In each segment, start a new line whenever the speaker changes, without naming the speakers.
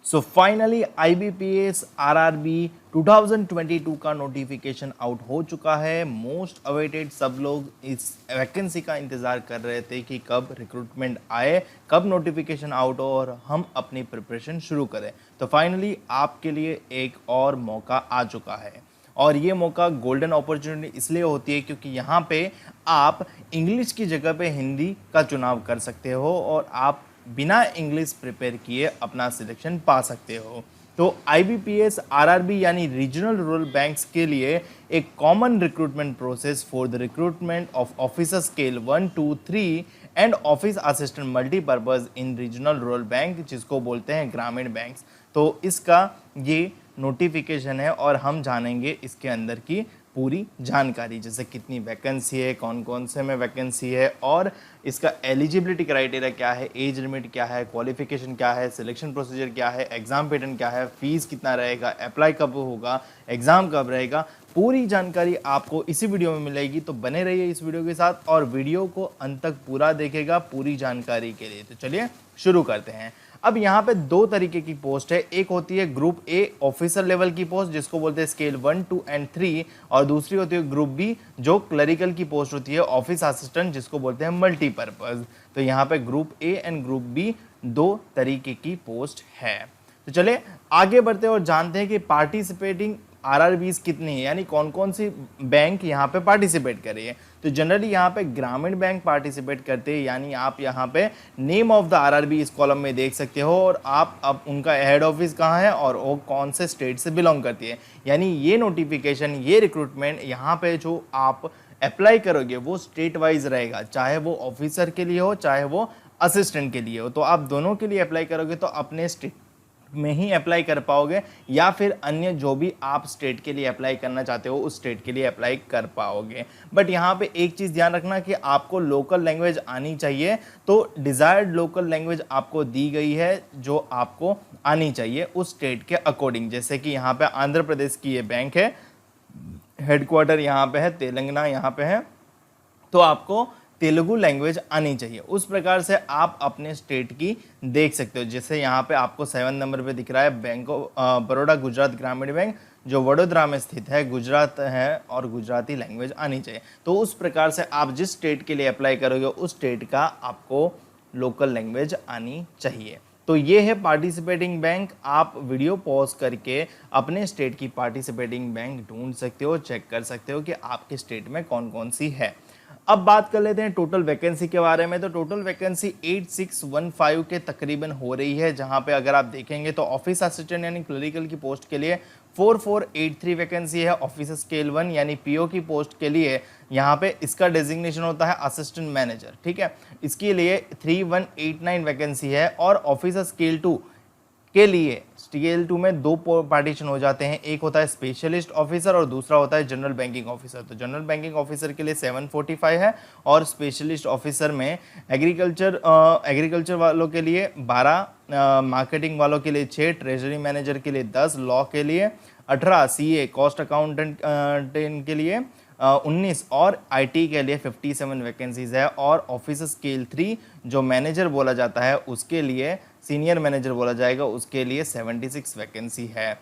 So finally IBPS RRB 2022 का notification out हो चुका है। मोस्ट अवेटेड, सब लोग इस वैकेंसी का इंतज़ार कर रहे थे कि कब रिक्रूटमेंट आए, कब नोटिफिकेशन आउट हो और हम अपनी प्रिपरेशन शुरू करें। तो फाइनली आपके लिए एक और मौका आ चुका है और ये मौका गोल्डन अपॉर्चुनिटी इसलिए होती है क्योंकि यहाँ पे आप इंग्लिश की जगह पे हिंदी का चुनाव कर सकते हो और आप बिना इंग्लिश प्रिपेयर किए अपना सिलेक्शन पा सकते हो। तो IBPS RRB यानी रीजनल रूरल बैंक्स के लिए एक common recruitment process for the recruitment of officer scale 1 2 3 and office assistant multipurpose in regional rural bank, जिसको बोलते हैं ग्रामीण बैंक्स। तो इसका ये नोटिफिकेशन है और हम जानेंगे इसके अंदर की पूरी जानकारी, जैसे कितनी वैकेंसी है, कौन कौन से में वैकेंसी है और इसका एलिजिबिलिटी क्राइटेरिया क्या है, एज लिमिट क्या है, क्वालिफिकेशन क्या है, सिलेक्शन प्रोसीजर क्या है, एग्जाम पैटर्न क्या है, फीस कितना रहेगा, अप्लाई कब होगा, एग्जाम कब रहेगा, पूरी जानकारी आपको इसी वीडियो में मिलेगी। तो बने रहिए इस वीडियो के साथ और वीडियो को अंत तक पूरा देखेगा पूरी जानकारी के लिए। तो चलिए शुरू करते हैं। अब यहाँ पे दो तरीके की पोस्ट है, एक होती है ग्रुप ए ऑफिसर लेवल की पोस्ट जिसको बोलते हैं स्केल 1 2 एंड 3 और दूसरी होती है ग्रुप बी जो क्लरिकल की पोस्ट होती है ऑफिस असिस्टेंट जिसको बोलते हैं मल्टीपर्पज। तो यहाँ पे group A and group B दो तरीके की पोस्ट है। तो चले आगे बढ़ते हैं और जानते हैं कि पार्टिसिपेटिंग RRBs कितनी है, यानी कौन कौन सी बैंक यहाँ पे पार्टिसिपेट कर रही है। तो जनरली यहाँ पे ग्रामीण बैंक पार्टिसिपेट करते हैं, यानी आप यहाँ पे नेम ऑफ द RRB इस कॉलम में देख सकते हो और आप अब उनका हेड ऑफिस कहाँ है और वो कौन से स्टेट से बिलोंग करती है। यानी ये नोटिफिकेशन, ये रिक्रूटमेंट यहाँ पे जो आप अप्लाई करोगे वो स्टेट वाइज रहेगा, चाहे वो ऑफिसर के लिए हो चाहे वो असिस्टेंट के लिए हो। तो आप दोनों के लिए अप्लाई करोगे तो अपने स्टेट में ही अप्लाई कर पाओगे या फिर अन्य जो भी आप स्टेट के लिए अप्लाई करना चाहते हो उस स्टेट के लिए अप्लाई कर पाओगे। बट यहाँ पे एक चीज़ ध्यान रखना कि आपको लोकल लैंग्वेज आनी चाहिए। तो डिज़ायर्ड लोकल लैंग्वेज आपको दी गई है जो आपको आनी चाहिए उस स्टेट के अकॉर्डिंग। जैसे कि यहाँ पे आंध्र प्रदेश की ये बैंक है, हेडक्वार्टर यहाँ पे है, तेलंगाना यहाँ पे है, तो आपको तेलुगु लैंग्वेज आनी चाहिए। उस प्रकार से आप अपने स्टेट की देख सकते हो। जैसे यहाँ पे आपको 7 नंबर पे दिख रहा है बैंक ऑफ बड़ौदा गुजरात ग्रामीण बैंक जो वडोदरा में स्थित है, गुजरात है और गुजराती लैंग्वेज आनी चाहिए। तो उस प्रकार से आप जिस स्टेट के लिए अप्लाई करोगे उस स्टेट का आपको लोकल लैंग्वेज आनी चाहिए। तो ये है पार्टिसिपेटिंग बैंक। आप वीडियो पॉज करके अपने स्टेट की पार्टिसिपेटिंग बैंक ढूंढ सकते हो, चेक कर सकते हो कि आपके स्टेट में कौन कौन सी है। अब बात कर लेते हैं टोटल वैकेंसी के बारे में। तो टोटल वैकेंसी 8615 के तकरीबन हो रही है, जहां पे अगर आप देखेंगे तो ऑफिस असिस्टेंट यानी क्लरिकल की पोस्ट के लिए 4483 वैकेंसी है। ऑफिसर स्केल 1 यानी PO की पोस्ट के लिए यहाँ पे इसका डेजिग्नेशन होता है असिस्टेंट मैनेजर, ठीक है। इसके लिए 3189 वैकेंसी है और ऑफिसर स्केल 2 के लिए स्केल 2 में दो पार्टीशन हो जाते हैं, एक होता है स्पेशलिस्ट ऑफिसर और दूसरा होता है जनरल बैंकिंग ऑफिसर। तो जनरल बैंकिंग ऑफिसर के लिए 745 है और स्पेशलिस्ट ऑफिसर में एग्रीकल्चर वालों के लिए 12, मार्केटिंग वालों के लिए 6, ट्रेजरी मैनेजर के लिए 10, लॉ के लिए 18, CA कॉस्ट अकाउंटेंट के लिए 19 और IT के लिए 57 वैकेंसीज है। और ऑफिसर स्केल 3 जो मैनेजर बोला जाता है उसके लिए, सीनियर मैनेजर बोला जाएगा, उसके लिए 76 वैकेंसी है।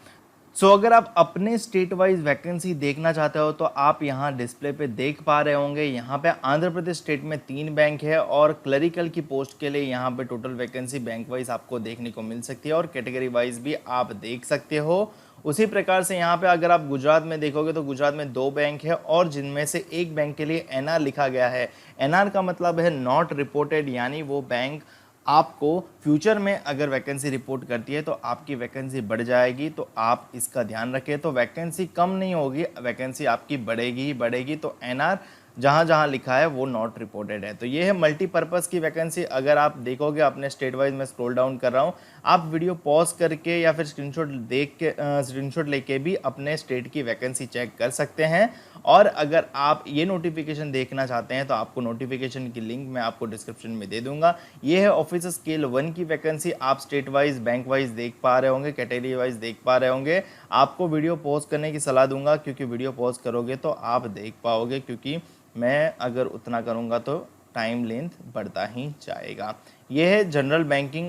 सो अगर आप अपने स्टेट वाइज वैकेंसी देखना चाहते हो तो आप यहाँ डिस्प्ले पे देख पा रहे होंगे। यहाँ पे आंध्र प्रदेश स्टेट में 3 बैंक है और क्लरिकल की पोस्ट के लिए यहाँ पे टोटल वैकेंसी बैंक वाइज आपको देखने को मिल सकती है और कैटेगरी वाइज भी आप देख सकते हो। उसी प्रकार से यहाँ पे अगर आप गुजरात में देखोगे तो गुजरात में 2 बैंक है और जिनमें से एक बैंक के लिए NR लिखा गया है। NR का मतलब है नॉट रिपोर्टेड, यानी वो बैंक आपको फ्यूचर में अगर वैकेंसी रिपोर्ट करती है तो आपकी वैकेंसी बढ़ जाएगी। तो आप इसका ध्यान रखें। तो वैकेंसी कम नहीं होगी, वैकेंसी आपकी बढ़ेगी ही बढ़ेगी। तो NR जहाँ जहाँ लिखा है वो नॉट रिपोर्टेड है। तो ये है मल्टीपर्पज़ की वैकेंसी। अगर आप देखोगे अपने स्टेट वाइज, मैं स्क्रॉल डाउन कर रहा हूँ, आप वीडियो पॉज करके या फिर स्क्रीनशॉट लेके भी अपने स्टेट की वैकेंसी चेक कर सकते हैं। और अगर आप ये नोटिफिकेशन देखना चाहते हैं तो आपको नोटिफिकेशन की लिंक मैं आपको डिस्क्रिप्शन में दे दूंगा। ये है ऑफिसर स्केल 1 की वैकेंसी। आप स्टेट वाइज, बैंक वाइज देख पा रहे होंगे, कैटेगरी वाइज देख पा रहे होंगे। आपको वीडियो पॉज करने की सलाह दूंगा क्योंकि वीडियो पॉज करोगे तो आप देख पाओगे, क्योंकि मैं अगर उतना करूँगा तो टाइम लेंथ बढ़ता ही जाएगा। यह है जनरल बैंकिंग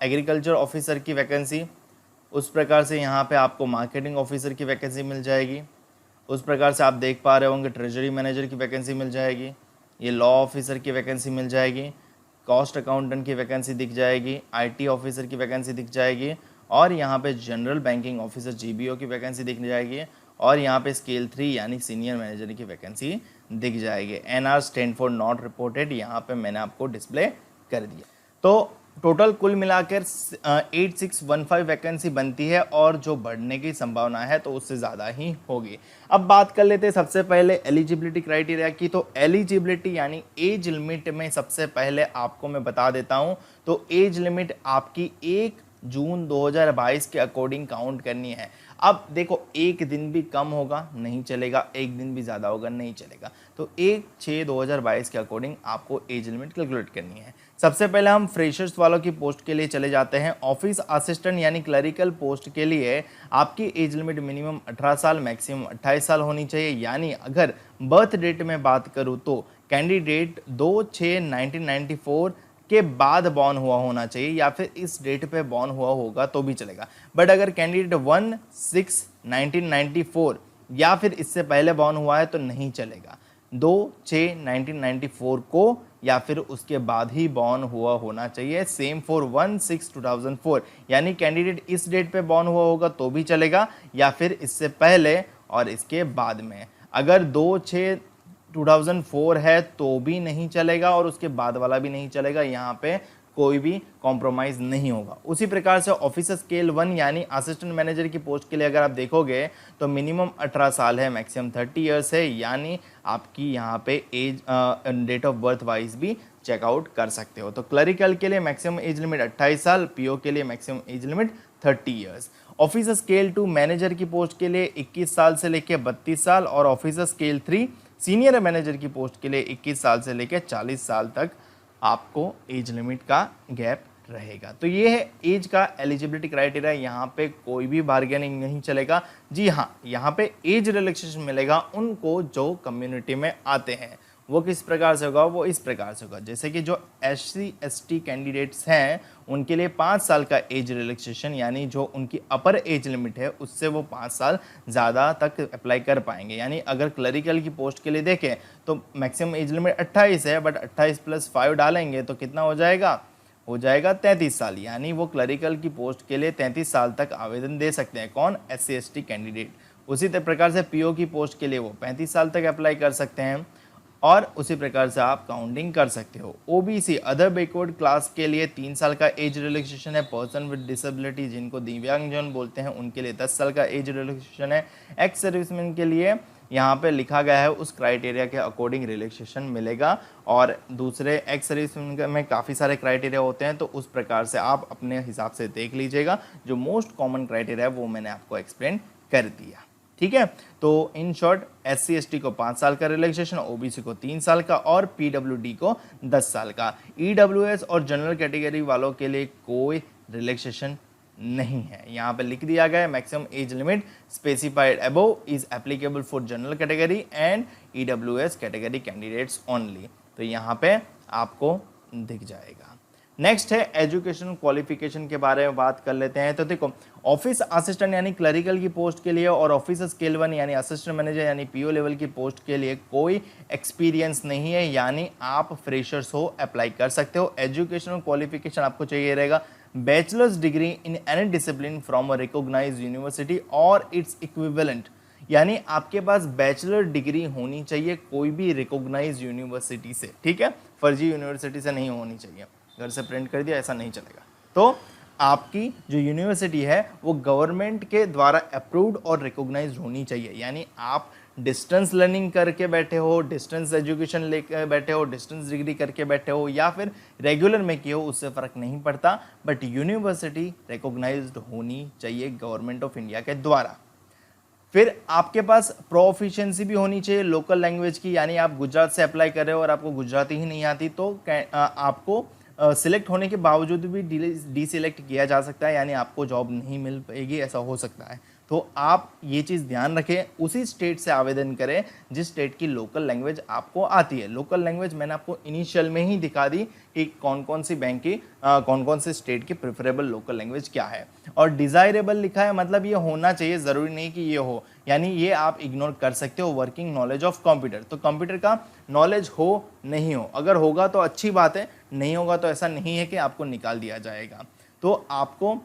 एग्रीकल्चर ऑफिसर की वैकेंसी। उस प्रकार से यहाँ पे आपको मार्केटिंग ऑफिसर की वैकेंसी मिल जाएगी। उस प्रकार से आप देख पा रहे होंगे ट्रेजरी मैनेजर की वैकेंसी मिल जाएगी, ये लॉ ऑफिसर की वैकेंसी मिल जाएगी, कॉस्ट अकाउंटेंट की वैकेंसी दिख जाएगी, आईटी ऑफिसर की वैकेंसी दिख जाएगी, और यहाँ पे जनरल बैंकिंग ऑफिसर जीबीओ की वैकेंसी दिख जाएगी, और यहाँ पे स्केल 3 यानी सीनियर मैनेजर की वैकेंसी दिख जाएगी। NR stand for not reported यहाँ पे मैंने आपको डिस्प्ले कर दिया। तो टोटल कुल मिलाकर 8615 वैकेंसी बनती है, और जो बढ़ने की संभावना है तो उससे ज़्यादा ही होगी। अब बात कर लेते हैं सबसे पहले एलिजिबिलिटी क्राइटेरिया की। तो एलिजिबिलिटी यानी एज लिमिट में सबसे पहले आपको मैं बता देता हूं, तो एज लिमिट आपकी 1 जून 2022 के अकॉर्डिंग काउंट करनी है। अब देखो, एक दिन भी कम होगा नहीं चलेगा, एक दिन भी ज़्यादा होगा नहीं चलेगा, तो 1/6/2022 के अकॉर्डिंग आपको एज लिमिट कैलकुलेट करनी है। सबसे पहले हम फ्रेशर्स वालों की पोस्ट के लिए चले जाते हैं। ऑफिस असिस्टेंट यानी क्लरिकल पोस्ट के लिए आपकी एज लिमिट मिनिमम 18 साल मैक्सिमम 28 साल होनी चाहिए। यानी अगर बर्थ डेट में बात करूँ तो कैंडिडेट 2/6/1994 के बाद बॉर्न हुआ होना चाहिए, या फिर इस डेट पे बॉर्न हुआ होगा तो भी चलेगा। बट अगर कैंडिडेट 1/6/1994 या फिर इससे पहले बॉर्न हुआ है तो नहीं चलेगा। 2/6/1994 को या फिर उसके बाद ही बॉर्न हुआ होना चाहिए। सेम फॉर 1/6/2004, यानी कैंडिडेट इस डेट पे बॉर्न हुआ होगा तो भी चलेगा, या फिर इससे पहले और इसके बाद में। अगर 2/6/2004 है तो भी नहीं चलेगा, और उसके बाद वाला भी नहीं चलेगा। यहाँ पे कोई भी कॉम्प्रोमाइज़ नहीं होगा। उसी प्रकार से ऑफिसर स्केल 1 यानी असिस्टेंट मैनेजर की पोस्ट के लिए अगर आप देखोगे तो मिनिमम 18 साल है, मैक्सिमम 30 इयर्स है, यानी आपकी यहाँ पे age date of birth wise भी चेकआउट कर सकते हो। तो क्लरिकल के लिए मैक्सिमम एज लिमिट 28 साल, पीओ के लिए maximum age limit 30 years. Officer scale 2 manager की पोस्ट के लिए 21 साल से लेकर 32 साल, और ऑफिसर स्केल 3 सीनियर मैनेजर की पोस्ट के लिए 21 साल से लेकर 40 साल तक आपको एज लिमिट का गैप रहेगा। तो ये है एज का एलिजिबिलिटी क्राइटेरिया। यहाँ पे कोई भी बार्गेनिंग नहीं चलेगा। जी हाँ, यहाँ पे एज रिलैक्सेशन मिलेगा उनको जो कम्युनिटी में आते हैं। वो किस प्रकार से होगा? वो इस प्रकार से होगा, जैसे कि जो SC/ST कैंडिडेट्स हैं उनके लिए 5 साल का एज रिलैक्सेशन, यानी जो उनकी अपर एज लिमिट है उससे वो 5 साल ज़्यादा तक अप्लाई कर पाएंगे। यानी अगर क्लरिकल की पोस्ट के लिए देखें तो मैक्सिमम एज लिमिट 28 है, बट 28 + 5 डालेंगे तो कितना हो जाएगा? हो जाएगा 33 साल। यानी वो क्लरिकल की पोस्ट के लिए 33 साल तक आवेदन दे सकते हैं। कौन? SC/ST candidate. उसी प्रकार से PO की पोस्ट के लिए वो 35 साल तक अप्लाई कर सकते हैं, और उसी प्रकार से आप काउंटिंग कर सकते हो। OBC अदर बैकवर्ड क्लास के लिए 3 साल का एज रिलैक्सेशन है। पर्सन विद डिसेबिलिटी जिनको दिव्यांगजन बोलते हैं उनके लिए 10 साल का एज रिलैक्सेशन है। एक्स सर्विसमैन के लिए यहाँ पे लिखा गया है उस क्राइटेरिया के अकॉर्डिंग रिलैक्सेशन मिलेगा, और दूसरे एक्स सर्विसमैन में काफ़ी सारे क्राइटेरिया होते हैं, तो उस प्रकार से आप अपने हिसाब से देख लीजिएगा। जो मोस्ट कॉमन क्राइटेरिया है वो मैंने आपको एक्सप्लेन कर दिया। ठीक है, तो इन शॉर्ट SC/ST को 5 साल का रिलैक्सेशन, OBC को 3 साल का, और PWD को 10 साल का। EWS और जनरल कैटेगरी वालों के लिए कोई रिलैक्सेशन नहीं है। यहाँ पे लिख दिया गया है maximum age limit specified above is applicable for general category and EWS category candidates only. तो यहाँ पे आपको दिख जाएगा। नेक्स्ट है एजुकेशन क्वालिफिकेशन के बारे में बात कर लेते हैं। तो देखो, ऑफिस असिस्टेंट यानी क्लरिकल की पोस्ट के लिए और ऑफिसर स्केल 1 यानी असिस्टेंट मैनेजर यानी PO लेवल की पोस्ट के लिए कोई एक्सपीरियंस नहीं है, यानी आप फ्रेशर्स हो, अप्लाई कर सकते हो। एजुकेशनल क्वालिफिकेशन आपको चाहिए रहेगा bachelors degree in any discipline from a recognized university और इट्स इक्विवेलेंट, यानी आपके पास बैचलर डिग्री होनी चाहिए कोई भी रिकॉग्नाइज्ड यूनिवर्सिटी से। ठीक है, फर्जी यूनिवर्सिटी से नहीं होनी चाहिए। घर से प्रिंट कर दिया ऐसा नहीं चलेगा। तो आपकी जो यूनिवर्सिटी है वो गवर्नमेंट के द्वारा अप्रूव्ड और रिकॉग्नाइज्ड होनी चाहिए। यानी आप डिस्टेंस लर्निंग करके बैठे हो, डिस्टेंस एजुकेशन लेकर बैठे हो, डिस्टेंस डिग्री करके बैठे हो, या फिर रेगुलर में किए हो, उससे फ़र्क नहीं पड़ता, बट यूनिवर्सिटी रिकॉग्नाइज्ड होनी चाहिए गवर्नमेंट ऑफ इंडिया के द्वारा। फिर आपके पास प्रोफिशिएंसी भी होनी चाहिए लोकल लैंग्वेज की, यानी आप गुजरात से अप्लाई कर रहे हो और आपको गुजराती ही नहीं आती तो आपको सिलेक्ट होने के बावजूद भी डी सिलेक्ट किया जा सकता है, यानी आपको जॉब नहीं मिल पाएगी, ऐसा हो सकता है। तो आप ये चीज़ ध्यान रखें, उसी स्टेट से आवेदन करें जिस स्टेट की लोकल लैंग्वेज आपको आती है। लोकल लैंग्वेज मैंने आपको इनिशियल में ही दिखा दी कि कौन कौन सी बैंक की कौन कौन से स्टेट की प्रेफरेबल लोकल लैंग्वेज क्या है। और डिज़ायरेबल लिखा है, मतलब ये होना चाहिए, ज़रूरी नहीं कि ये हो, यानी ये आप इग्नोर कर सकते हो। वर्किंग नॉलेज ऑफ कंप्यूटर, तो कंप्यूटर का नॉलेज हो नहीं हो, अगर होगा तो अच्छी बात है, नहीं होगा तो ऐसा नहीं है कि आपको निकाल दिया जाएगा। तो आपको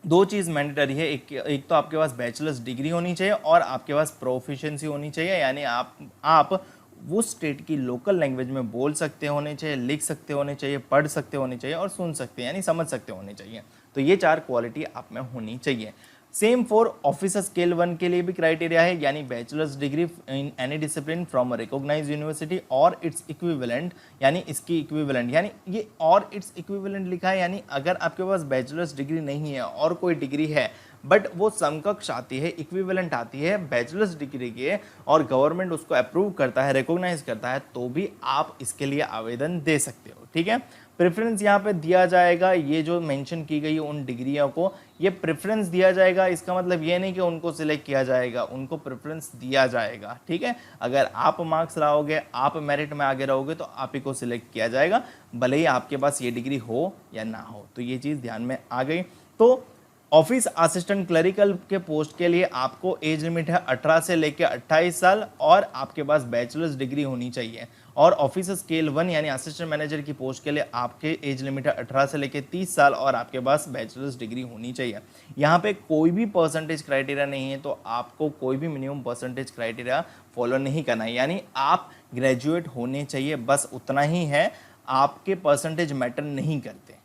दो चीज़ मैंडेटरी है, एक तो आपके पास बैचलर्स डिग्री होनी चाहिए और आपके पास प्रोफिशिएंसी होनी चाहिए, यानी आप वो स्टेट की लोकल लैंग्वेज में बोल सकते होने चाहिए, लिख सकते होने चाहिए, पढ़ सकते होने चाहिए और सुन सकते हैं यानी समझ सकते होने चाहिए। तो ये 4 क्वालिटी आप में होनी चाहिए। सेम फॉर ऑफिसर स्केल 1 के लिए भी क्राइटेरिया है, यानी bachelors degree in any discipline from a recognized university और इट्स इक्विवेलेंट, यानी इसकी इक्विवेलेंट, यानी ये और इट्स इक्विवेलेंट लिखा है, यानी अगर आपके पास बैचलर्स डिग्री नहीं है और कोई डिग्री है बट वो समकक्ष आती है, इक्विवेलेंट आती है बैचलर्स डिग्री के और गवर्नमेंट उसको अप्रूव करता है, रिकॉग्नाइज करता है, तो भी आप इसके लिए आवेदन दे सकते हो। ठीक है, प्रेफरेंस यहाँ पे दिया जाएगा, ये जो मेंशन की गई उन डिग्रियों को ये प्रेफरेंस दिया जाएगा। इसका मतलब ये नहीं कि उनको सिलेक्ट किया जाएगा, उनको प्रेफरेंस दिया जाएगा। ठीक है, अगर आप मार्क्स लाओगे, आप मेरिट में आगे रहोगे, तो आप ही को सिलेक्ट किया जाएगा, भले ही आपके पास ये डिग्री हो या ना हो। तो ये चीज़ ध्यान में आ गई। तो ऑफिस असिस्टेंट क्लरिकल के पोस्ट के लिए आपको एज लिमिट है 18 से लेकर 28 साल और आपके पास बैचलर्स डिग्री होनी चाहिए। और ऑफिसर स्केल 1 यानी असिस्टेंट मैनेजर की पोस्ट के लिए आपके एज लिमिट है 18 से लेकर 30 साल और आपके पास बैचलर्स डिग्री होनी चाहिए। यहाँ पे कोई भी परसेंटेज क्राइटेरिया नहीं है, तो आपको कोई भी मिनिमम परसेंटेज क्राइटेरिया फॉलो नहीं करना है, यानी आप ग्रेजुएट होने चाहिए, बस उतना ही है। आपके परसेंटेज मैटर नहीं करते,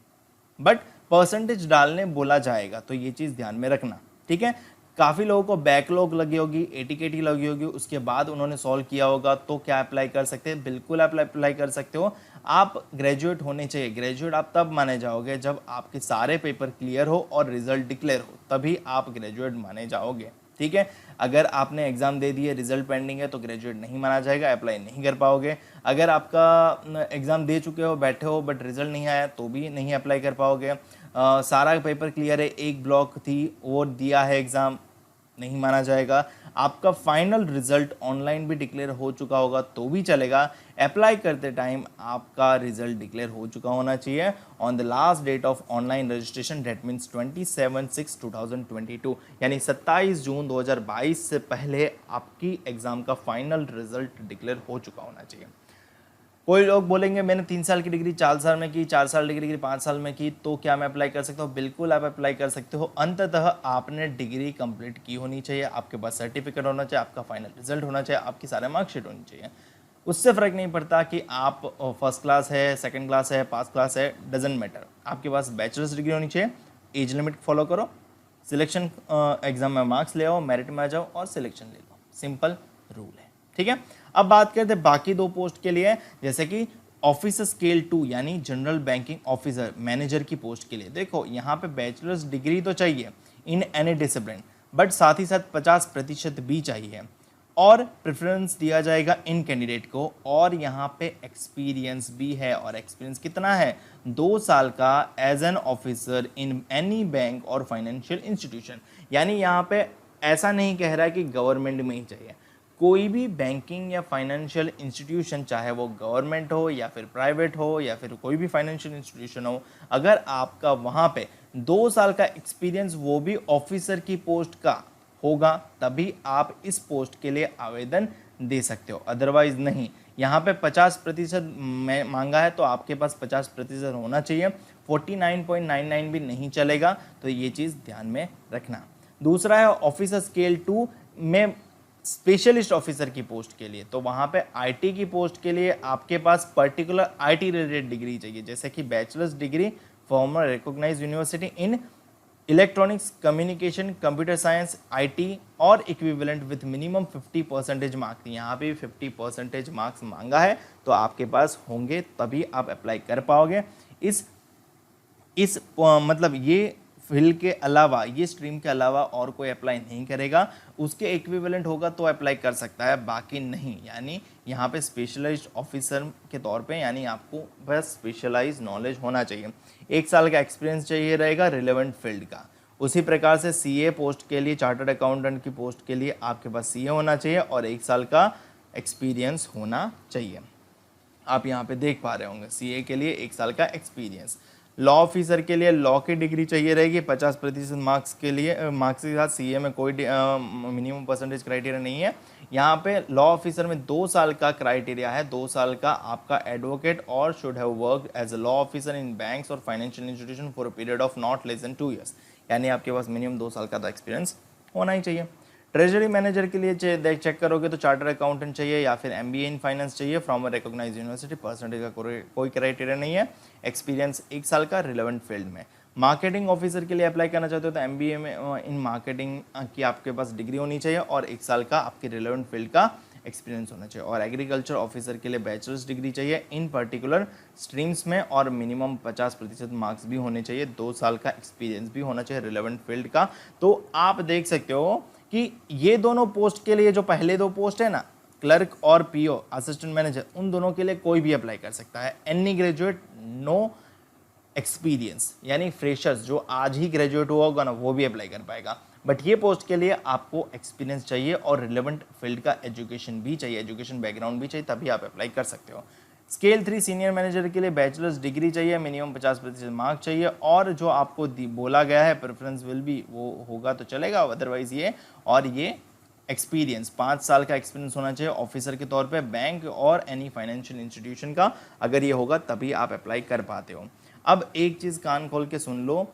बट परसेंटेज डालने बोला जाएगा, तो ये चीज़ ध्यान में रखना। ठीक है, काफ़ी लोगों को बैकलॉग लगी होगी, एटीकेटी लगी होगी, उसके बाद उन्होंने सॉल्व किया होगा, तो क्या अप्लाई कर सकते हैं? बिल्कुल आप अप्लाई कर सकते हो। आप ग्रेजुएट होने चाहिए। ग्रेजुएट आप तब माने जाओगे जब आपके सारे पेपर क्लियर हो और रिजल्ट डिक्लेयर हो, तभी आप ग्रेजुएट माने जाओगे। ठीक है, अगर आपने एग्जाम दे दिए, रिजल्ट पेंडिंग है, तो ग्रेजुएट नहीं माना जाएगा, अप्लाई नहीं कर पाओगे। अगर आपका एग्जाम दे चुके हो, बैठे हो, बट रिजल्ट नहीं आया, तो भी नहीं अप्लाई कर पाओगे। सारा पेपर क्लियर है, एक ब्लॉक थी वो दिया है एग्ज़ाम, नहीं माना जाएगा। आपका फाइनल रिजल्ट ऑनलाइन भी डिक्लेयर हो चुका होगा तो भी चलेगा। अप्लाई करते टाइम आपका रिजल्ट डिक्लेयर हो चुका होना चाहिए on the last date of online registration, date means 27/6/2022, यानी 27 जून 2022 से पहले आपकी एग्ज़ाम का फाइनल रिजल्ट डिक्लेयर हो चुका होना चाहिए। कोई लोग बोलेंगे मैंने 3 साल की डिग्री 4 साल में की, 4 साल डिग्री 5 साल में की, तो क्या मैं अप्लाई कर सकता हूँ? बिल्कुल आप अप्लाई कर सकते हो। अंततः आपने डिग्री कंप्लीट की होनी चाहिए, आपके पास सर्टिफिकेट होना चाहिए, आपका फाइनल रिजल्ट होना चाहिए, आपकी सारे मार्कशीट होनी चाहिए। उससे फ़र्क नहीं पड़ता कि आप फर्स्ट क्लास है, सेकंड क्लास है, पास क्लास है, डजेंट मैटर। आपके पास बैचलर्स डिग्री होनी चाहिए, एज लिमिट फॉलो करो, सिलेक्शन एग्जाम में मार्क्स ले आओ, मेरिट में आ जाओ और सिलेक्शन ले लो, सिंपल रूल है। ठीक है, अब बात करते हैं बाकी 2 पोस्ट के लिए, जैसे कि ऑफिसर स्केल 2 यानी जनरल बैंकिंग ऑफिसर मैनेजर की पोस्ट के लिए। देखो यहाँ पे बैचलर्स डिग्री तो चाहिए इन एनी डिसिप्लिन, बट साथ ही साथ 50% भी चाहिए और प्रेफरेंस दिया जाएगा इन कैंडिडेट को, और यहाँ पे एक्सपीरियंस भी है। और एक्सपीरियंस कितना है? 2 साल का as an officer in any bank और फाइनेंशियल इंस्टीट्यूशन, यानी यहाँ पे ऐसा नहीं कह रहा है कि गवर्नमेंट में ही चाहिए, कोई भी बैंकिंग या फाइनेंशियल इंस्टीट्यूशन, चाहे वो गवर्नमेंट हो या फिर प्राइवेट हो या फिर कोई भी फाइनेंशियल इंस्टीट्यूशन हो, अगर आपका वहाँ पे 2 साल का एक्सपीरियंस वो भी ऑफिसर की पोस्ट का होगा, तभी आप इस पोस्ट के लिए आवेदन दे सकते हो, अदरवाइज नहीं। यहाँ पे 50% मांगा है, तो आपके पास 50% होना चाहिए, 49.99 भी नहीं चलेगा, तो ये चीज़ ध्यान में रखना। दूसरा है ऑफिसर स्केल 2 में स्पेशलिस्ट ऑफिसर की पोस्ट के लिए, तो वहाँ पे आईटी की पोस्ट के लिए आपके पास पर्टिकुलर आईटी रिलेटेड डिग्री चाहिए, जैसे कि bachelors degree from a recognized university in electronics, communication, computer science, IT और इक्विवेलेंट विथ मिनिमम 50% मार्क्स। यहाँ पे 50% मार्क्स मांगा है, तो आपके पास होंगे तभी आप अप्लाई कर पाओगे। मतलब ये फील्ड के अलावा, ये स्ट्रीम के अलावा और कोई अप्लाई नहीं करेगा, उसके इक्विवेलेंट होगा तो अप्लाई कर सकता है, बाकी नहीं। यानी यहाँ पे स्पेशलाइज्ड ऑफिसर के तौर पे, यानी आपको बस स्पेशलाइज्ड नॉलेज होना चाहिए, 1 साल का एक्सपीरियंस चाहिए रहेगा रिलेवेंट फील्ड का, उसी प्रकार से सीए पोस्ट के लिए, चार्टर्ड अकाउंटेंट की पोस्ट के लिए आपके पास सीए होना चाहिए और 1 साल का एक्सपीरियंस होना चाहिए। आप यहाँ पे देख पा रहे होंगे सीए के लिए 1 साल का एक्सपीरियंस। लॉ ऑफिसर के लिए लॉ की डिग्री चाहिए रहेगी 50% मार्क्स के लिए, मार्क्स के साथ सीए में कोई मिनिमम परसेंटेज क्राइटेरिया नहीं है। यहाँ पे लॉ ऑफिसर में 2 साल का क्राइटेरिया है, 2 साल का आपका एडवोकेट और should have worked as a law officer in banks और financial institution for a period of not less than 2 years, यानी आपके पास मिनिमम 2 साल का एक्सपीरियंस होना ही चाहिए। ट्रेजरी मैनेजर के लिए चेक करोगे तो चार्टर्ड अकाउंटेंट चाहिए या फिर एमबीए इन फाइनेंस चाहिए from a recognized university, percentage का कोई क्राइटेरिया नहीं है, एक्सपीरियंस 1 साल का रिलेवेंट फील्ड में। मार्केटिंग ऑफिसर के लिए अप्लाई करना चाहते हो तो एमबीए में इन मार्केटिंग की आपके पास डिग्री होनी चाहिए और 1 साल का आपके रिलेवेंट फील्ड का एक्सपीरियंस होना चाहिए। और एग्रीकल्चर ऑफिसर के लिए बैचलर्स डिग्री चाहिए इन पर्टिकुलर स्ट्रीम्स में और मिनिमम 50% मार्क्स भी होने चाहिए, 2 साल का एक्सपीरियंस भी होना चाहिए रिलेवेंट फील्ड का। तो आप देख सकते हो कि ये दोनों पोस्ट के लिए जो पहले 2 पोस्ट है ना, क्लर्क और पीओ असिस्टेंट मैनेजर, उन दोनों के लिए कोई भी अप्लाई कर सकता है, एनी ग्रेजुएट नो एक्सपीरियंस, यानी फ्रेशर्स जो आज ही ग्रेजुएट हुआ होगा ना वो भी अप्लाई कर पाएगा। बट ये पोस्ट के लिए आपको एक्सपीरियंस चाहिए और रिलेवेंट फील्ड का एजुकेशन भी चाहिए, एजुकेशन बैकग्राउंड भी चाहिए, तभी आप अप्लाई कर सकते हो। स्केल 3 सीनियर मैनेजर के लिए बैचलर्स डिग्री चाहिए, मिनिमम 50% मार्क्स चाहिए और जो आपको बोला गया है प्रेफरेंस विल भी वो होगा तो चलेगा, अदरवाइज ये और ये एक्सपीरियंस 5 साल का एक्सपीरियंस होना चाहिए ऑफिसर के तौर पे बैंक और एनी फाइनेंशियल इंस्टीट्यूशन का, अगर ये होगा तभी आप अप्लाई कर पाते हो। अब एक चीज़ कान खोल के सुन लो,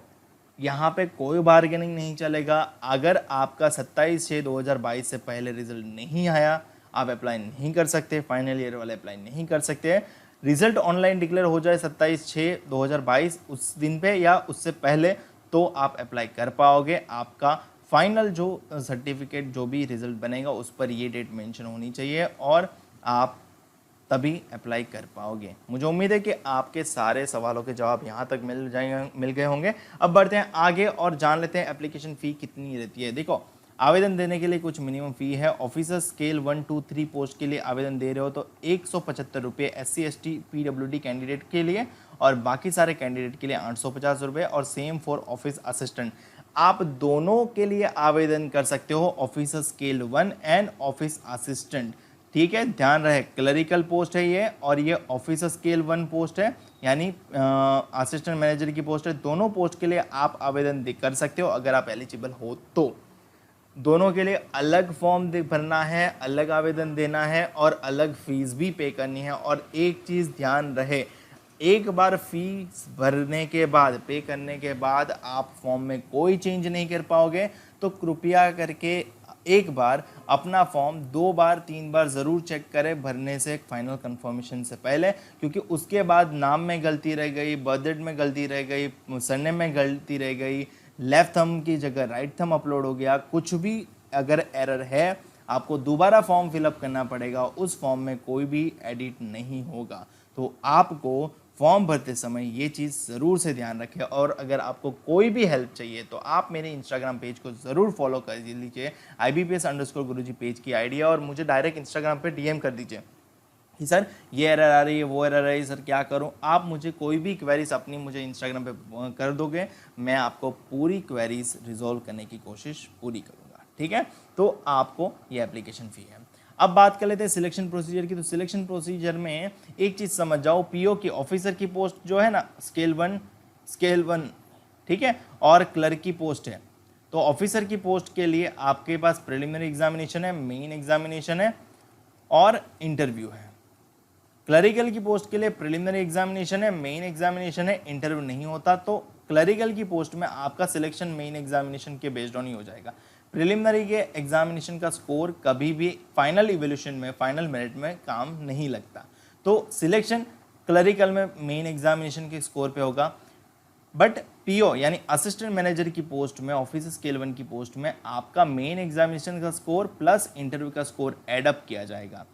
यहाँ पे कोई बार्गेनिंग नहीं चलेगा। अगर आपका 27/6/2022 से पहले रिजल्ट नहीं आया, आप अप्लाई नहीं कर सकते, फाइनल ईयर वाले अप्लाई नहीं कर सकते। रिजल्ट ऑनलाइन डिक्लेयर हो जाए 27/6/2022 उस दिन पे या उससे पहले तो आप अप्लाई कर पाओगे। आपका फाइनल जो सर्टिफिकेट जो भी रिजल्ट बनेगा उस पर ये डेट मेंशन होनी चाहिए और आप तभी अप्लाई कर पाओगे। मुझे उम्मीद है कि आपके सारे सवालों के जवाब यहाँ तक मिल गए होंगे। अब बढ़ते हैं आगे और जान लेते हैं एप्लीकेशन फ़ी कितनी रहती है। देखो, आवेदन देने के लिए कुछ मिनिमम फ़ी है। ऑफिसर स्केल 1, 2, 3 पोस्ट के लिए आवेदन दे रहे हो तो 175 रुपये SC, ST, PWD कैंडिडेट के लिए और बाकी सारे कैंडिडेट के लिए 850 रुपये और सेम फॉर ऑफिस असिस्टेंट। आप दोनों के लिए आवेदन कर सकते हो, officer scale 1 and office assistant. ठीक है, ध्यान रहे क्लरिकल पोस्ट है ये और ये ऑफिसर स्केल 1 पोस्ट है, यानी असिस्टेंट मैनेजर की पोस्ट है। दोनों पोस्ट के लिए आप आवेदन कर सकते हो अगर आप एलिजिबल हो तो। दोनों के लिए अलग फॉर्म भरना है, अलग आवेदन देना है और अलग फीस भी पे करनी है। और एक चीज़ ध्यान रहे, एक बार फीस भरने के बाद, पे करने के बाद आप फॉर्म में कोई चेंज नहीं कर पाओगे, तो कृपया करके एक बार अपना फॉर्म 2 बार 3 बार ज़रूर चेक करें भरने से फाइनल कंफर्मेशन से पहले, क्योंकि उसके बाद नाम में गलती रह गई, बर्थ डेट में गलती रह गई, सरनेम में गलती रह गई, लेफ्ट थंब की जगह राइट थंब अपलोड हो गया, कुछ भी अगर एरर है आपको दोबारा फॉर्म फिलअप करना पड़ेगा, उस फॉर्म में कोई भी एडिट नहीं होगा। तो आपको फॉर्म भरते समय ये चीज़ ज़रूर से ध्यान रखें। और अगर आपको कोई भी हेल्प चाहिए तो आप मेरे इंस्टाग्राम पेज को ज़रूर फॉलो कर लीजिए, IBPS_गुरुजी पेज की आईडी है, और मुझे डायरेक्ट इंस्टाग्राम पे DM कर दीजिए कि सर ये एरर आ रही है, वो एरर आ रही है, सर क्या करूं। आप मुझे कोई भी क्वेरीज अपनी मुझे इंस्टाग्राम पे कर दोगे, मैं आपको पूरी क्वेरीज रिजॉल्व करने की कोशिश पूरी करूँगा। ठीक है, तो आपको ये एप्लीकेशन फ़ी है। अब बात कर लेते हैं सिलेक्शन प्रोसीजर की। तो सिलेक्शन प्रोसीजर में एक चीज़ समझ जाओ, पीओ की ऑफिसर की पोस्ट जो है ना स्केल 1, ठीक है, और क्लर्क की पोस्ट है। तो ऑफिसर की पोस्ट के लिए आपके पास प्रिलिमिनरी एग्जामिनेशन है, मेन एग्जामिनेशन है और इंटरव्यू है। क्लरिकल की पोस्ट के लिए प्रिलिमिनरी एग्जामिनेशन है, मेन एग्जामिनेशन है, इंटरव्यू नहीं होता। तो क्लरिकल की पोस्ट में आपका सिलेक्शन मेन एग्जामिनेशन के बेस्ड ऑन ही हो जाएगा। प्रिलिमिनरी के एग्जामिनेशन का स्कोर कभी भी फाइनल इवैल्यूएशन में, फाइनल मेरिट में काम नहीं लगता। तो सिलेक्शन क्लरिकल में मेन एग्जामिनेशन के स्कोर पे होगा, बट पीओ यानी असिस्टेंट मैनेजर की पोस्ट में, ऑफिस स्केल 1 की पोस्ट में आपका मेन एग्जामिनेशन का स्कोर प्लस इंटरव्यू का स्कोर एडअप किया जाएगा।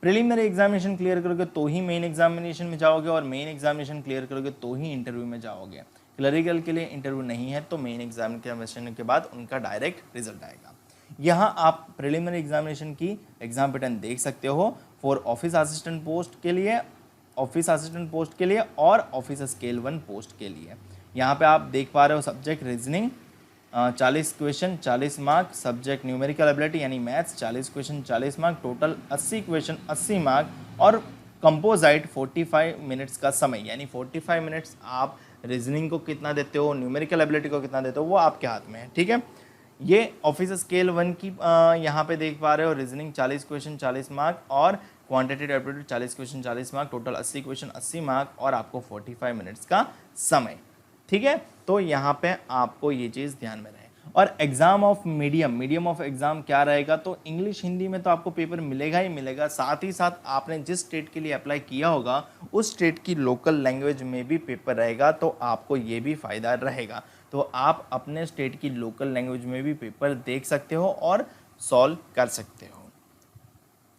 प्रिलिमिनरी एग्जामिनेशन क्लियर करोगे तो ही मेन एग्जामिनेशन में जाओगे और मेन एग्जामिनेशन क्लियर करोगे तो ही इंटरव्यू में जाओगे। क्लरिकल के लिए इंटरव्यू नहीं है तो मेन एग्जामिनेशन के बाद उनका डायरेक्ट रिजल्ट आएगा। यहाँ आप प्रिलिमिनरी एग्जामिनेशन की एग्जाम पैटर्न देख सकते हो फॉर ऑफिस असिस्टेंट पोस्ट के लिए, ऑफिस असिस्टेंट पोस्ट के लिए और ऑफिस स्केल 1 पोस्ट के लिए। यहाँ पे आप देख पा रहे हो subject reasoning, 40 question 40 mark, subject numerical ability यानी maths 40 question 40 mark, total 80 question 80 mark, और कंपोजाइट 45 मिनट्स का समय, यानी 45 मिनट्स आप रीजनिंग को कितना देते हो, न्यूमेरिकल एबिलिटी को कितना देते हो, वो आपके हाथ में है। ठीक है, ये ऑफिस स्केल 1 की यहाँ पे देख पा रहे हो, रीजनिंग 40 क्वेश्चन 40 मार्क और quantitative aptitude 40 question 40 mark, total 80 question 80 mark और आपको 45 मिनट्स का समय। ठीक है, तो यहाँ पे आपको ये चीज़ ध्यान में रहे। और exam of medium of exam क्या रहेगा, तो इंग्लिश हिंदी में तो आपको पेपर मिलेगा ही मिलेगा, साथ ही साथ आपने जिस स्टेट के लिए अप्लाई किया होगा उस स्टेट की लोकल लैंग्वेज में भी पेपर रहेगा, तो आपको ये भी फ़ायदा रहेगा। तो आप अपने स्टेट की लोकल लैंग्वेज में भी पेपर देख सकते हो और सॉल्व कर सकते हो।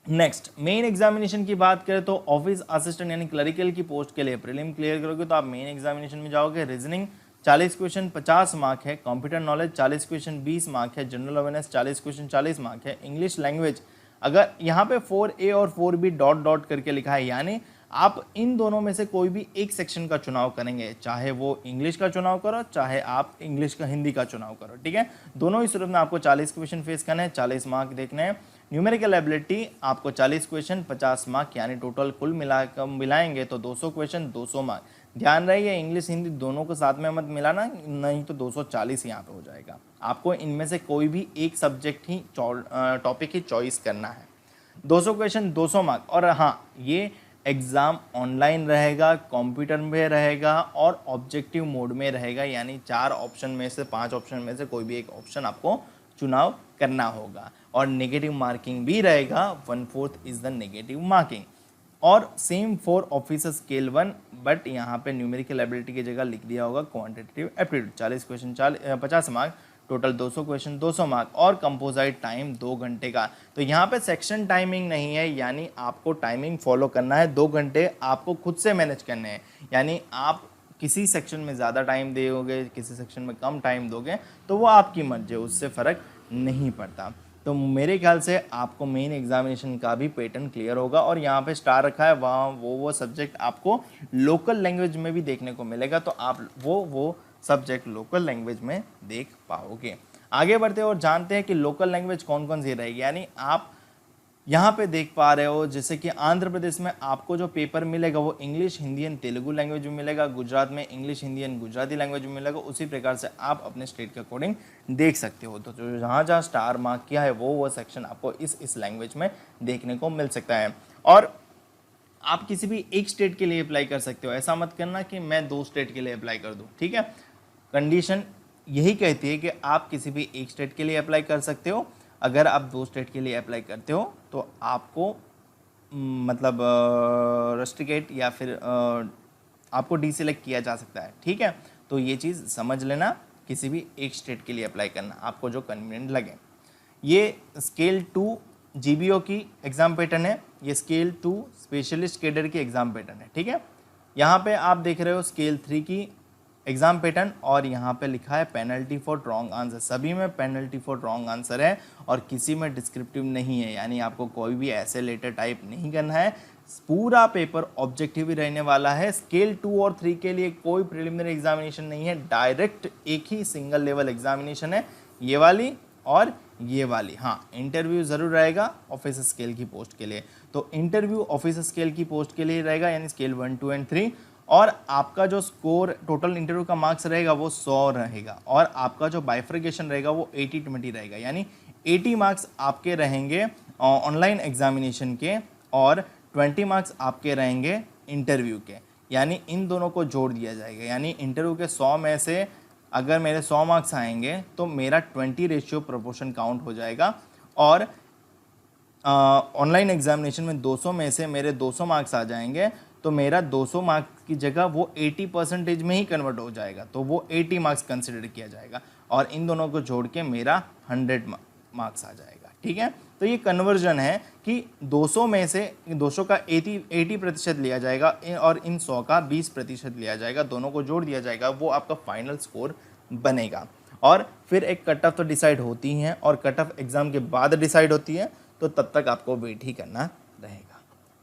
नेक्स्ट, मेन एग्जामिनेशन की बात करें तो ऑफिस असिस्टेंट यानी क्लरिकल की पोस्ट के लिए प्रीलिम क्लियर करोगे तो आप मेन एग्जामिनेशन में जाओगे। रीजनिंग 40 क्वेश्चन 50 मार्क है, कंप्यूटर नॉलेज 40 क्वेश्चन 20 मार्क है, जनरल अवेयरनेस 40 क्वेश्चन 40 मार्क है, इंग्लिश लैंग्वेज अगर यहाँ पे 4A और 4B डॉट डॉट करके लिखा है, यानी आप इन दोनों में से कोई भी एक सेक्शन का चुनाव करेंगे, चाहे वो इंग्लिश का चुनाव करो चाहे आप इंग्लिश का हिंदी का चुनाव करो। ठीक है, दोनों ही सूरत में आपको 40 क्वेश्चन फेस करना है, 40 मार्क देखने हैं। न्यूमेरिकल एबिलिटी आपको 40 क्वेश्चन 50 मार्क, यानी टोटल कुल मिलाएंगे तो 200 क्वेश्चन 200 मार्क। ध्यान रहिए इंग्लिश हिंदी दोनों को साथ में मत मिलाना, नहीं तो 240 यहाँ पे हो जाएगा। आपको इनमें से कोई भी एक सब्जेक्ट ही टॉपिक ही चॉइस करना है। 200 क्वेश्चन 200 मार्क। और हाँ, ये एग्ज़ाम ऑनलाइन रहेगा, कंप्यूटर में रहेगा और ऑब्जेक्टिव मोड में रहेगा, यानी 4 ऑप्शन में से 5 ऑप्शन में से कोई भी एक ऑप्शन आपको चुनाव करना होगा। और नेगेटिव मार्किंग भी रहेगा, 1/4 इज़ द नेगेटिव मार्किंग। और same for office scale 1, but यहाँ पे न्यूमेरिकल एबिलिटी की जगह लिख दिया होगा quantitative aptitude 40 question 50 mark, total 200 question 200 mark और कंपोजाइट टाइम 2 घंटे का। तो यहाँ पे सेक्शन टाइमिंग नहीं है, यानी आपको टाइमिंग फॉलो करना है, 2 घंटे आपको खुद से मैनेज करने हैं। यानी आप किसी सेक्शन में ज़्यादा टाइम दोगे, किसी सेक्शन में कम टाइम दोगे, तो वो आपकी मर्जी है, उससे फ़र्क नहीं पड़ता। तो मेरे ख्याल से आपको मेन एग्जामिनेशन का भी पैटर्न क्लियर होगा। और यहाँ पे स्टार रखा है, वहाँ वो सब्जेक्ट आपको लोकल लैंग्वेज में भी देखने को मिलेगा, तो आप वो सब्जेक्ट लोकल लैंग्वेज में देख पाओगे। आगे बढ़ते और जानते हैं कि लोकल लैंग्वेज कौन कौन सी रहेगी। यानी आप यहाँ पे देख पा रहे हो जैसे कि आंध्र प्रदेश में आपको जो पेपर मिलेगा वो English Hindi and Telugu language में मिलेगा, गुजरात में English Hindi and Gujarati language में मिलेगा। उसी प्रकार से आप अपने स्टेट के अकॉर्डिंग देख सकते हो। तो जो जहाँ जहाँ स्टार मार्क किया है वो सेक्शन आपको इस लैंग्वेज में देखने को मिल सकता है। और आप किसी भी एक स्टेट के लिए अप्लाई कर सकते हो, ऐसा मत करना कि मैं 2 स्टेट के लिए अप्लाई कर दूँ। ठीक है, कंडीशन यही कहती है कि आप किसी भी एक स्टेट के लिए अप्लाई कर सकते हो। अगर आप 2 स्टेट के लिए अप्लाई करते हो तो आपको मतलब रेस्ट्रिकेट या फिर आपको डीसेलेक्ट किया जा सकता है। ठीक है, तो ये चीज़ समझ लेना, किसी भी एक स्टेट के लिए अप्लाई करना आपको जो कन्वीनियंट लगे। ये स्केल 2 जीबीओ की एग्ज़ाम पैटर्न है, ये स्केल 2 स्पेशलिस्ट कैडर की एग्ज़ाम पैटर्न है। ठीक है, यहाँ पे आप देख रहे हो स्केल 3 की एग्जाम पैटर्न और यहाँ पे लिखा है पेनल्टी फॉर रॉन्ग आंसर। सभी में पेनल्टी फॉर रॉन्ग आंसर है और किसी में डिस्क्रिप्टिव नहीं है, यानी आपको कोई भी ऐसे लेटर टाइप नहीं करना है। पूरा पेपर ऑब्जेक्टिव ही रहने वाला है। स्केल 2 और 3 के लिए कोई प्रिलिमिनरी एग्जामिनेशन नहीं है, डायरेक्ट एक ही सिंगल लेवल एग्जामिनेशन है, ये वाली और ये वाली। हाँ, इंटरव्यू ज़रूर रहेगा ऑफिस स्केल की पोस्ट के लिए, तो इंटरव्यू ऑफिस स्केल की पोस्ट के लिए रहेगा, यानी स्केल 1, 2 एंड 3। और आपका जो स्कोर टोटल इंटरव्यू का मार्क्स रहेगा वो 100 रहेगा और आपका जो बाइफर्केशन रहेगा वो 80-20 रहेगा, यानी 80 मार्क्स आपके रहेंगे ऑनलाइन एग्जामिनेशन के और 20 मार्क्स आपके रहेंगे इंटरव्यू के। यानी इन दोनों को जोड़ दिया जाएगा, यानी इंटरव्यू के 100 में से अगर मेरे 100 मार्क्स आएंगे तो मेरा 20 रेशियो प्रोपोर्शन काउंट हो जाएगा। और ऑनलाइन एग्जामिनेशन में 200 में से मेरे 200 मार्क्स आ जाएंगे तो मेरा 200 मार्क्स की जगह वो 80% में ही कन्वर्ट हो जाएगा, तो वो 80 मार्क्स कंसिडर किया जाएगा और इन दोनों को जोड़ के मेरा 100 मार्क्स आ जाएगा। ठीक है, तो ये कन्वर्जन है कि 200 में से 200 का 80% लिया जाएगा और इन 100 का 20% लिया जाएगा, दोनों को जोड़ दिया जाएगा, वो आपका फाइनल स्कोर बनेगा। और फिर एक कट ऑफ तो डिसाइड होती हैं और कट ऑफ एग्ज़ाम के बाद डिसाइड होती है, तो तब तक आपको वेट ही करना रहेगा।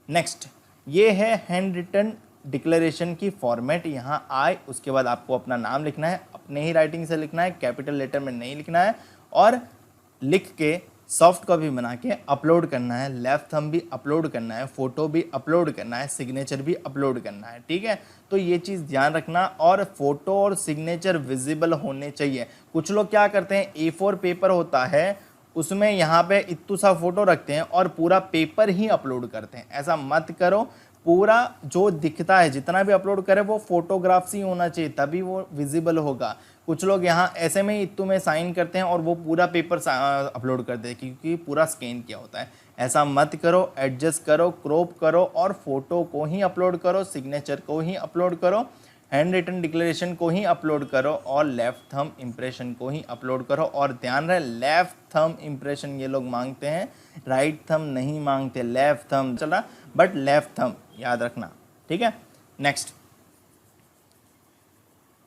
नेक्स्ट, ये है हैंड रिटन डिक्लेरेशन की फॉर्मेट यहाँ आए, उसके बाद आपको अपना नाम लिखना है, अपने ही राइटिंग से लिखना है, कैपिटल लेटर में नहीं लिखना है, और लिख के सॉफ्ट कॉपी बना के अपलोड करना है। लेफ्ट थंब भी अपलोड करना है, फोटो भी अपलोड करना है, सिग्नेचर भी अपलोड करना है, ठीक है। तो ये चीज़ ध्यान रखना, और फोटो और सिग्नेचर विजिबल होने चाहिए। कुछ लोग क्या करते हैं, A4 पेपर होता है, उसमें यहाँ पे इत्तू सा फोटो रखते हैं और पूरा पेपर ही अपलोड करते हैं। ऐसा मत करो, पूरा जो दिखता है जितना भी अपलोड करे वो फोटोग्राफ्स ही होना चाहिए, तभी वो विजिबल होगा। कुछ लोग यहाँ ऐसे में ही इत्तू में साइन करते हैं और वो पूरा पेपर अपलोड करते हैं, क्योंकि पूरा स्कैन किया होता है। ऐसा मत करो, एडजस्ट करो, क्रॉप करो और फोटो को ही अपलोड करो, सिग्नेचर को ही अपलोड करो, हैंड रिटन डिक्लेरेशन को ही अपलोड करो और लेफ्ट थंब इम्प्रेशन को ही अपलोड करो। और ध्यान रहे, लेफ्ट थंब इम्प्रेशन ये लोग मांगते हैं, राइट थंब नहीं मांगते। लेफ्ट थंब चला, बट लेफ्ट थंब याद रखना, ठीक है। नेक्स्ट,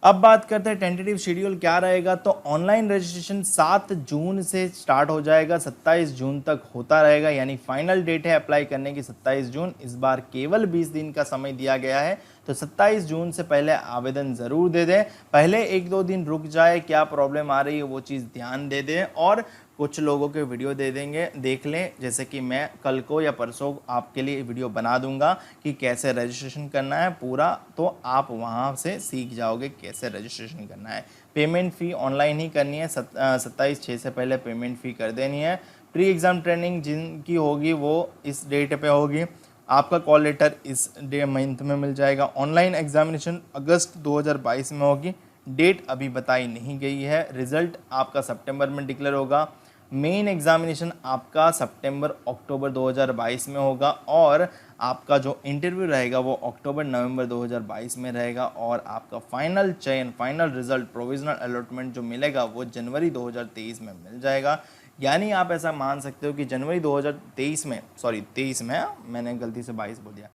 अब बात करते हैं टेंटेटिव शेड्यूल क्या रहेगा। तो ऑनलाइन रजिस्ट्रेशन 7 जून से स्टार्ट हो जाएगा, 27 जून तक होता रहेगा, यानी फाइनल डेट है अप्लाई करने की 27 जून। इस बार केवल 20 दिन का समय दिया गया है, तो 27 जून से पहले आवेदन ज़रूर दे दें। पहले 1-2 दिन रुक जाए, क्या प्रॉब्लम आ रही है वो चीज़ ध्यान दे दें, और कुछ लोगों के वीडियो दे देंगे, देख लें। जैसे कि मैं कल को या परसों आपके लिए वीडियो बना दूंगा कि कैसे रजिस्ट्रेशन करना है पूरा, तो आप वहां से सीख जाओगे कैसे रजिस्ट्रेशन करना है। पेमेंट फ़ी ऑनलाइन ही करनी है, 27/6 से पहले पेमेंट फ़ी कर देनी है। प्री एग्ज़ाम ट्रेनिंग जिनकी होगी वो इस डेट पे होगी। आपका कॉल लेटर इस मंथ में मिल जाएगा। ऑनलाइन एग्जामिनेशन अगस्त 2022 में होगी, डेट अभी बताई नहीं गई है। रिजल्ट आपका सितंबर में डिक्लेयर होगा। मेन एग्जामिनेशन आपका सितंबर-अक्टूबर 2022 में होगा, और आपका जो इंटरव्यू रहेगा वो अक्टूबर-नवंबर 2022 में रहेगा, और आपका फाइनल चयन, फाइनल रिजल्ट, प्रोविजनल अलॉटमेंट जो मिलेगा वो जनवरी 2023 में मिल जाएगा। यानी आप ऐसा मान सकते हो कि जनवरी 2023 में, सॉरी 23 में, मैंने गलती से 22 बोल दिया।